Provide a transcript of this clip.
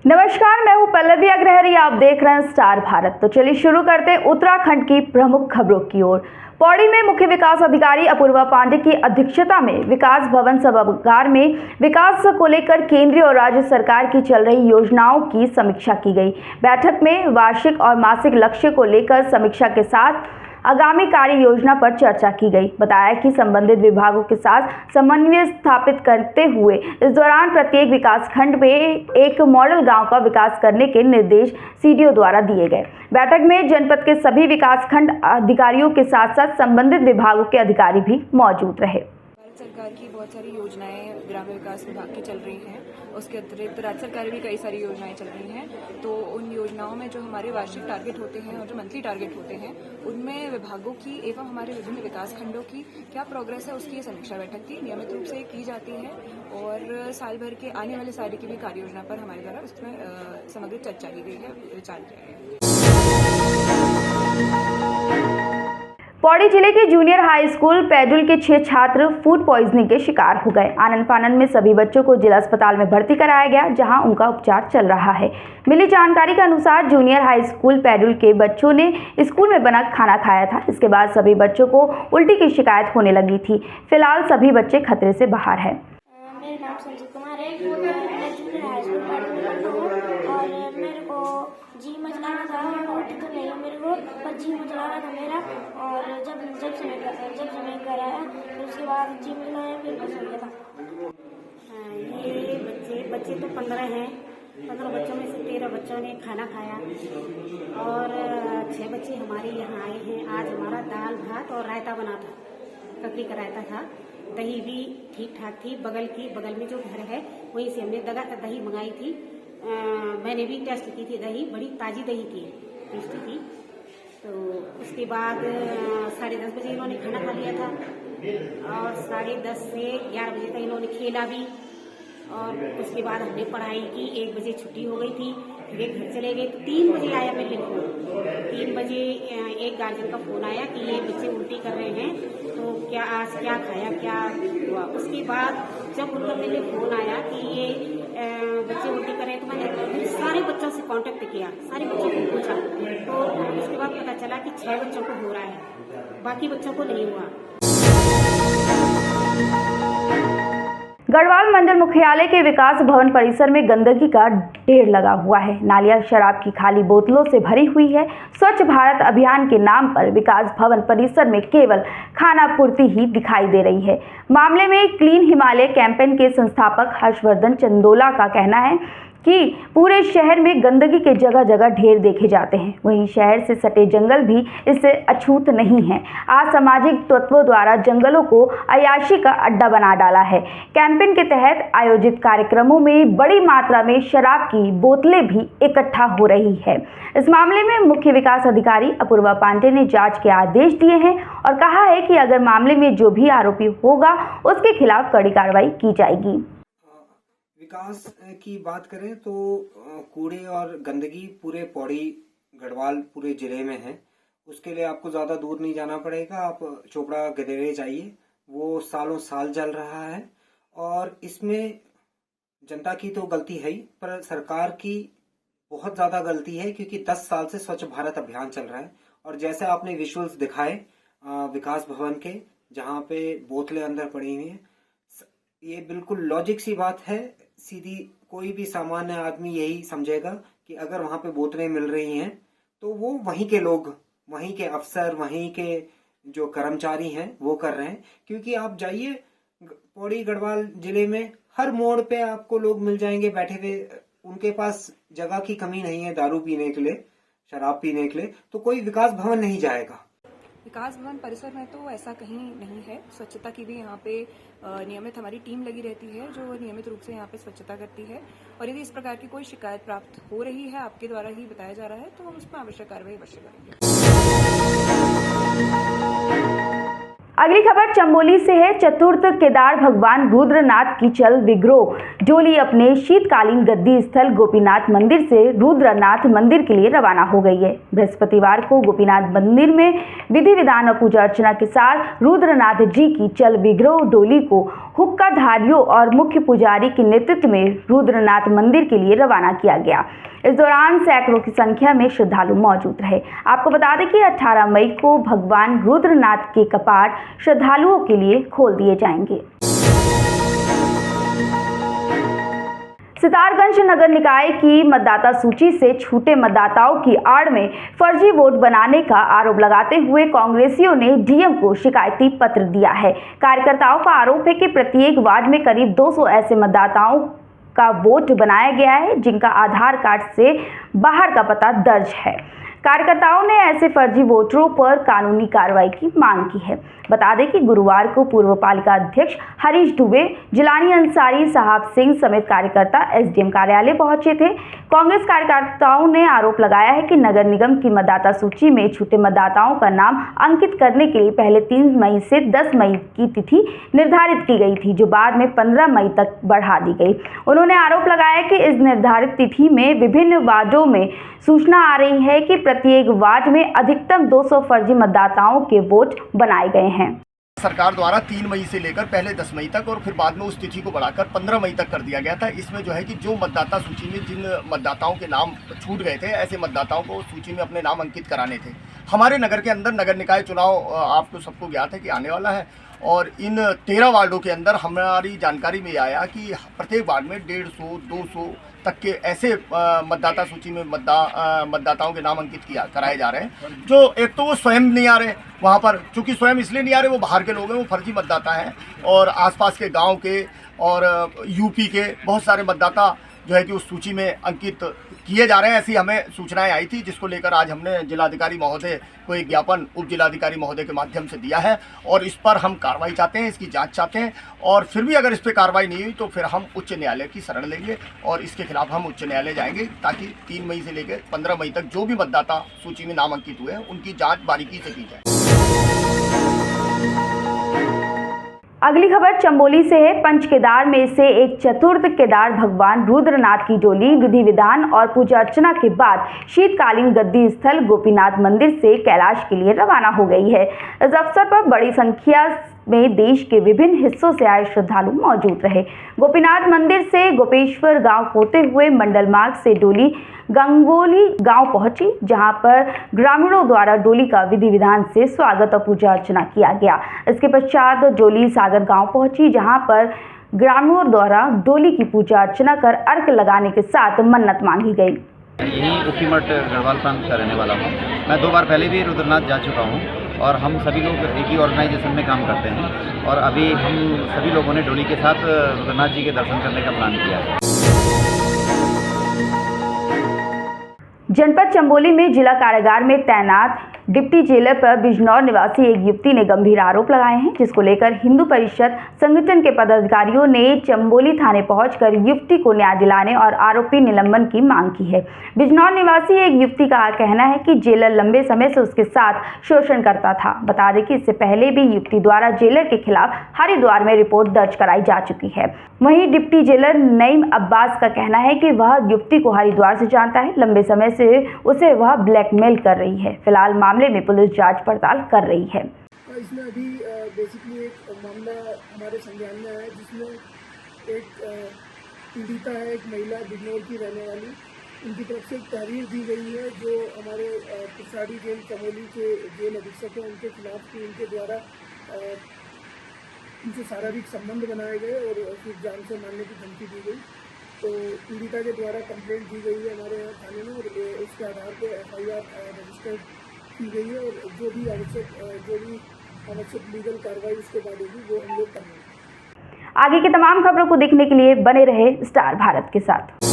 नमस्कार, मैं हूं पल्लवी अग्रहरी। आप देख रहे हैं स्टार भारत। तो चलिए शुरू करते हैं उत्तराखंड की प्रमुख खबरों की ओर। पौड़ी में मुख्य विकास अधिकारी अपूर्वा पांडे की अध्यक्षता में विकास भवन सभागार में विकास को लेकर केंद्रीय और राज्य सरकार की चल रही योजनाओं की समीक्षा की गई। बैठक में वार्षिक और मासिक लक्ष्य को लेकर समीक्षा के साथ आगामी कार्य योजना पर चर्चा की गई। बताया कि संबंधित विभागों के साथ समन्वय स्थापित करते हुए इस दौरान प्रत्येक विकास खंड में एक मॉडल गांव का विकास करने के निर्देश सीडीओ द्वारा दिए गए। बैठक में जनपद के सभी विकास खंड अधिकारियों के साथ साथ संबंधित विभागों के अधिकारी भी मौजूद रहे। भारत सरकार की बहुत सारी योजनाएं ग्रामीण विकास विभाग की चल रही हैं। उसके अतिरिक्त राज्य सरकार की भी कई सारी योजनाएं चल रही हैं। तो उन योजनाओं में जो हमारे वार्षिक टारगेट होते हैं और जो मंथली टारगेट होते हैं, उनमें विभागों की एवं हमारे विभिन्न विकास खंडों की क्या प्रोग्रेस है, उसकी समीक्षा बैठक थी। नियमित रूप से की जाती है और साल भर के आने वाले साल की भी कार्य योजना पर हमारे द्वारा उसमें समग्र चर्चा की गई है, विचार किया गया है। पौड़ी जिले के जूनियर हाई स्कूल पैडुल के 6 छात्र फूड पॉइजनिंग के शिकार हो गए। आनंद फानंद में सभी बच्चों को जिला अस्पताल में भर्ती कराया गया, जहां उनका उपचार चल रहा है। मिली जानकारी के अनुसार जूनियर हाई स्कूल पैडुल के बच्चों ने स्कूल में बना खाना खाया था। इसके बाद सभी बच्चों को उल्टी की शिकायत होने लगी थी। फिलहाल सभी बच्चे खतरे से बाहर है। मेरा नाम संजीव कुमार है। मैं जूनियर हाई स्कूल पैडुल में पढ़ता हूँ और मेरे को जी मचलाना था। उल्टी तो नहीं मेरे को, पर जी मचलाना था मेरा। और जब से मैं घर आया फिर उसके बाद जी मचलाया, फिर बस हो गया था। ये बच्चे तो 15 हैं। 15 बच्चों में से 13 बच्चों ने खाना खाया और 6 बच्चे हमारे यहाँ आए हैं। आज हमारा दाल भात और रायता बना था, ककड़ी का रायता था। दही भी ठीक ठाक थी। बगल में जो घर है वहीं से हमने दही मंगाई थी। मैंने भी टेस्ट की थी। दही बड़ी ताजी दही थी, टेस्टी थी। तो उसके बाद 10:30 बजे इन्होंने खाना खा लिया था और 10:30 से 11 बजे तक इन्होंने खेला भी। और उसके बाद हमने पढ़ाई की। 1 बजे छुट्टी हो गई थी, फिर एक घर चले गए। तो 3 बजे आया मेरे फोन। 3 बजे एक गार्जियन का फोन आया कि ये बच्चे उल्टी कर रहे हैं, तो क्या आज क्या खाया, क्या हुआ। उसके बाद जब उनका मेरे फोन आया कि ये बच्चे उल्टी कर रहे हैं, तो मैंने सारे बच्चों से कांटेक्ट किया, सारे बच्चों को पूछा। तो उसके बाद पता चला कि 6 बच्चों को हो रहा है, बाकी बच्चों को नहीं हुआ। गढ़वाल मंडल मुख्यालय के विकास भवन परिसर में गंदगी का ढेर लगा हुआ है। नालियां शराब की खाली बोतलों से भरी हुई है। स्वच्छ भारत अभियान के नाम पर विकास भवन परिसर में केवल खानापूर्ति ही दिखाई दे रही है। मामले में क्लीन हिमालय कैंपेन के संस्थापक हर्षवर्धन चंदोला का कहना है कि पूरे शहर में गंदगी के जगह जगह ढेर देखे जाते हैं। वहीं शहर से सटे जंगल भी इससे अछूत नहीं है। असामाजिक तत्वों द्वारा जंगलों को अय्याशी का अड्डा बना डाला है। कैंपेन के तहत आयोजित कार्यक्रमों में बड़ी मात्रा में शराब की बोतलें भी इकट्ठा हो रही है। इस मामले में मुख्य विकास अधिकारी अपूर्वा पांडे ने जांच के आदेश दिए हैं और कहा है कि अगर मामले में जो भी आरोपी होगा उसके खिलाफ कड़ी कार्रवाई की जाएगी। विकास की बात करें तो कूड़े और गंदगी पूरे पौड़ी गढ़वाल पूरे जिले में है। उसके लिए आपको ज़्यादा दूर नहीं जाना पड़ेगा। आप चोपड़ा गदेरे जाइए, वो सालों साल चल रहा है और इसमें जनता की तो गलती है ही, पर सरकार की बहुत ज़्यादा गलती है, क्योंकि 10 साल से स्वच्छ भारत अभियान चल रहा है। और जैसे आपने विजुअल्स दिखाए विकास भवन के, जहाँ पे बोतलें अंदर पड़ी हुई हैं, ये बिल्कुल लॉजिक सी बात है। सीधी कोई भी सामान्य आदमी यही समझेगा कि अगर वहां पे बोतलें मिल रही हैं तो वो वहीं के लोग, वहीं के अफसर, वहीं के जो कर्मचारी हैं वो कर रहे हैं। क्योंकि आप जाइए पौड़ी गढ़वाल जिले में हर मोड़ पे आपको लोग मिल जाएंगे बैठे हुए। उनके पास जगह की कमी नहीं है दारू पीने के लिए, शराब पीने के लिए, तो कोई विकास भवन नहीं जाएगा। विकास भवन परिसर में तो ऐसा कहीं नहीं है। स्वच्छता की भी यहाँ पे नियमित हमारी टीम लगी रहती है, जो नियमित रूप से यहाँ पे स्वच्छता करती है। और यदि इस प्रकार की कोई शिकायत प्राप्त हो रही है, आपके द्वारा ही बताया जा रहा है, तो हम उस पर आवश्यक कार्रवाई अवश्य करेंगे। अगली खबर चंबोली से है। चतुर्थ केदार भगवान रुद्रनाथ की चल विग्रह डोली अपने शीतकालीन गद्दी स्थल गोपीनाथ मंदिर से रुद्रनाथ मंदिर के लिए रवाना हो गई है। बृहस्पतिवार को गोपीनाथ मंदिर में विधि विधान और पूजा अर्चना के साथ रुद्रनाथ जी की चल विग्रह डोली को हुक्काधारियों और मुख्य पुजारी के नेतृत्व में रुद्रनाथ मंदिर के लिए रवाना किया गया। इस दौरान सैकड़ों की संख्या में श्रद्धालु मौजूद रहे। आपको बता दें कि 18 मई को भगवान रुद्रनाथ के कपाट श्रद्धालुओं के लिए खोल दिए जाएंगे। सितारगंज नगर निकाय की मतदाता सूची से छूटे मतदाताओं की आड़ में फर्जी वोट बनाने का आरोप लगाते हुए कांग्रेसियों ने डीएम को शिकायती पत्र दिया है। कार्यकर्ताओं का आरोप है कि प्रत्येक वार्ड में करीब 200 ऐसे मतदाताओं का वोट बनाया गया है जिनका आधार कार्ड से बाहर का पता दर्ज है। कार्यकर्ताओं ने ऐसे फर्जी वोटरों पर कानूनी कार्रवाई की मांग की है। बता दें कि गुरुवार को पूर्व पालिका अध्यक्ष हरीश दुबे, जिलानी अंसारी, साहब सिंह समेत कार्यकर्ता एसडीएम कार्यालय पहुंचे थे। कांग्रेस कार्यकर्ताओं ने आरोप लगाया है कि नगर निगम की मतदाता सूची में छूटे मतदाताओं का नाम अंकित करने के लिए पहले 3 मई से 10 मई की तिथि निर्धारित की गई थी, जो बाद में 15 मई तक बढ़ा दी गई। उन्होंने आरोप लगाया कि इस निर्धारित तिथि में विभिन्न वार्डों में सूचना आ रही है कि प्रत्येक वार्ड में अधिकतम 200 फर्जी मतदाताओं के वोट बनाए गए हैं। सरकार द्वारा 3 मई से लेकर पहले 10 मई तक और फिर बाद में उस तिथि को बढ़ाकर 15 मई तक कर दिया गया था। इसमें जो है कि जो मतदाता सूची में जिन मतदाताओं के नाम छूट गए थे, ऐसे मतदाताओं को सूची में अपने नाम अंकित कराने थे। हमारे नगर के अंदर नगर निकाय चुनाव आपको सबको ज्ञात है कि आने वाला है और इन 13 वार्डों के अंदर हमारी जानकारी में आया कि प्रत्येक वार्ड में 150, 200 तक के ऐसे मतदाता सूची में मतदाताओं के नाम अंकित कराए जा रहे हैं, जो एक तो वो स्वयं नहीं आ रहे वहाँ पर, चूँकि स्वयं इसलिए नहीं आ रहे, वो बाहर के लोग हैं, वो फर्जी मतदाता हैं और आसपास के गांव के और यूपी के बहुत सारे मतदाता जो है कि उस सूची में अंकित किए जा रहे हैं। ऐसी हमें सूचनाएं आई थी, जिसको लेकर आज हमने जिलाधिकारी महोदय को एक ज्ञापन उप जिलाधिकारी महोदय के माध्यम से दिया है और इस पर हम कार्रवाई चाहते हैं, इसकी जांच चाहते हैं और फिर भी अगर इस पर कार्रवाई नहीं हुई तो फिर हम उच्च न्यायालय की शरण लेंगे और इसके खिलाफ हम उच्च न्यायालय जाएंगे, ताकि 3 मई से लेकर 15 मई तक जो भी मतदाता सूची में नाम अंकित हुए हैं उनकी जाँच बारीकी से की जाए। अगली खबर चंबोली से है। पंचकेदार में से एक चतुर्थ केदार भगवान रुद्रनाथ की डोली विधि विधान और पूजा अर्चना के बाद शीतकालीन गद्दी स्थल गोपीनाथ मंदिर से कैलाश के लिए रवाना हो गई है। इस अवसर पर बड़ी संख्या में देश के विभिन्न हिस्सों से आए श्रद्धालु मौजूद रहे। गोपीनाथ मंदिर से गोपेश्वर गांव होते हुए मंडल मार्ग से डोली गंगोली गांव पहुंची, जहां पर ग्रामीणों द्वारा डोली का विधि विधान से स्वागत और पूजा अर्चना किया गया। इसके पश्चात डोली सागर गांव पहुंची, जहां पर ग्रामीणों द्वारा डोली की पूजा अर्चना कर अर्घ लगाने के साथ मन्नत मांगी गई। यही उखीमठ गढ़वाल प्रांत का रहने वाला हूँ। मैं 2 बार पहले भी रुद्रनाथ जा चुका हूँ और हम सभी लोग एक ही ऑर्गेनाइजेशन में काम करते हैं और अभी हम सभी लोगों ने डोली के साथ रुद्रनाथ जी के दर्शन करने का प्लान किया है। जनपद चंबोली में जिला कारागार में तैनात डिप्टी जेलर पर बिजनौर निवासी एक युवती ने गंभीर आरोप लगाए हैं, जिसको लेकर हिंदू परिषद संगठन के पदाधिकारियों ने चंबोली थाने पहुंचकर युवती को न्याय दिलाने और आरोपी निलंबन की मांग की है। बिजनौर निवासी एक युवती का कहना है कि जेलर लंबे समय से उसके साथ शोषण करता था। बता दें कि इससे पहले भी युवती द्वारा जेलर के खिलाफ हरिद्वार में रिपोर्ट दर्ज कराई जा चुकी है। वहीं डिप्टी जेलर नईम अब्बास का कहना है कि वह युवती को हरिद्वार से जानता है, लंबे समय से उसे वह ब्लैकमेल कर रही है। फिलहाल मामले में पुलिस जांच पड़ताल कर रही है। इसमें अभी बेसिकली एक मामला हमारे संज्ञान में है, जिसमें एक पीड़िता है, एक महिला बिजनौर की रहने वाली, उनकी तरफ से एक तहरीर दी गई है जो हमारे पिछाड़ी जेल चमोली के जेल अधीक्षक हैं उनके खिलाफ की उनके द्वारा उनसे शारीरिक संबंध बनाए गए और फिर जान से मारने की धमकी दी गई। तो पीड़िता के द्वारा कंप्लेंट दी गई है हमारे यहाँ थाने में और उसके आधार पर FIR रजिस्टर्ड की गई है और जो भी आवश्यक लीगल कार्रवाई उसके बाद होगी वो हम लोग करेंगे। आगे की तमाम खबरों को देखने के लिए बने रहे स्टार भारत के साथ।